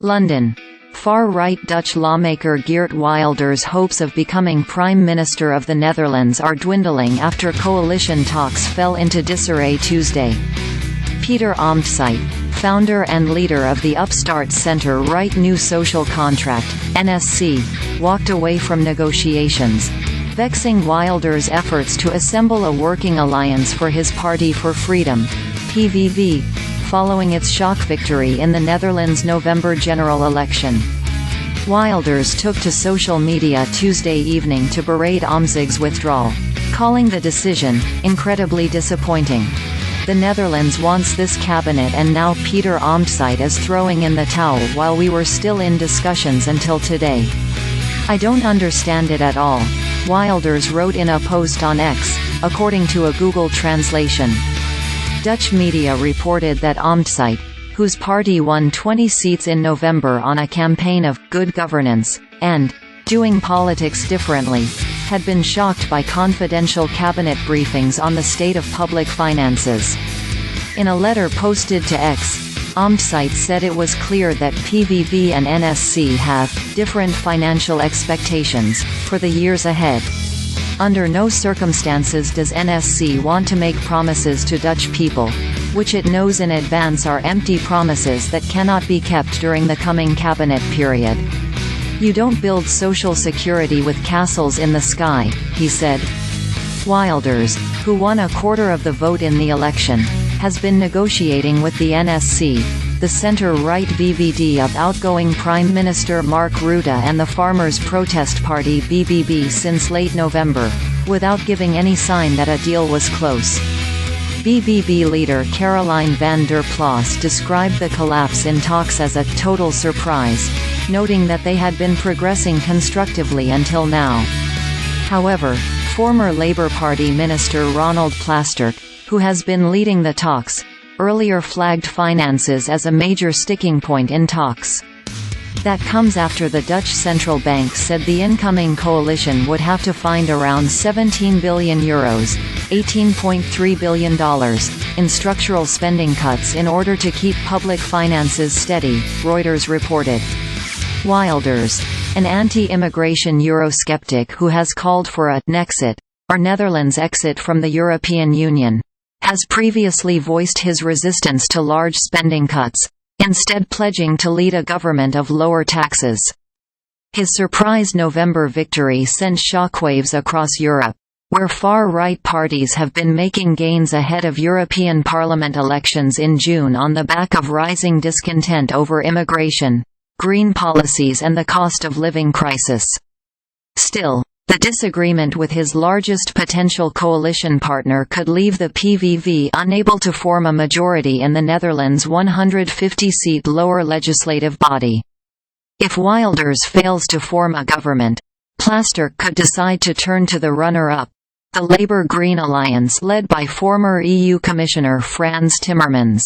London. Far-right Dutch lawmaker Geert Wilders' hopes of becoming Prime Minister of the Netherlands are dwindling after coalition talks fell into disarray Tuesday. Peter Omtzigt, founder and leader of the upstart centre-right New Social Contract (NSC), walked away from negotiations, vexing Wilders' efforts to assemble a working alliance for his Party for Freedom (PVV), following its shock victory in the Netherlands' November general election. Wilders took to social media Tuesday evening to berate Omtzigt's withdrawal, calling the decision incredibly disappointing. The Netherlands wants this cabinet and now Peter Omtzigt is throwing in the towel while we were still in discussions until today. I don't understand it at all, Wilders wrote in a post on X, according to a Google translation. Dutch media reported that Omtzigt, whose party won 20 seats in November on a campaign of good governance and doing politics differently, had been shocked by confidential cabinet briefings on the state of public finances. In a letter posted to X, Omtzigt said it was clear that PVV and NSC have different financial expectations for the years ahead. Under no circumstances does NSC want to make promises to Dutch people, which it knows in advance are empty promises that cannot be kept during the coming cabinet period. You don't build social security with castles in the sky, he said. Wilders, who won a quarter of the vote in the election, has been negotiating with the NSC, the centre-right VVD of outgoing Prime Minister Mark Rutte and the Farmers' Protest Party BBB since late November, without giving any sign that a deal was close. BBB leader Caroline van der Plas described the collapse in talks as a total surprise, noting that they had been progressing constructively until now. However, former Labour Party Minister Ronald Plasterk, who has been leading the talks, earlier flagged finances as a major sticking point in talks. That comes after the Dutch central bank said the incoming coalition would have to find around €17 billion, $18.3 billion, in structural spending cuts in order to keep public finances steady, Reuters reported. Wilders, an anti-immigration Eurosceptic who has called for a «Nexit», or Netherlands exit from the European Union, has previously voiced his resistance to large spending cuts, instead pledging to lead a government of lower taxes. His surprise November victory sent shockwaves across Europe, where far-right parties have been making gains ahead of European Parliament elections in June on the back of rising discontent over immigration, green policies and the cost of living crisis. Still, the disagreement with his largest potential coalition partner could leave the PVV unable to form a majority in the Netherlands' 150-seat lower legislative body. If Wilders fails to form a government, Plasterk could decide to turn to the runner-up, the Labour-Green alliance led by former EU Commissioner Frans Timmermans.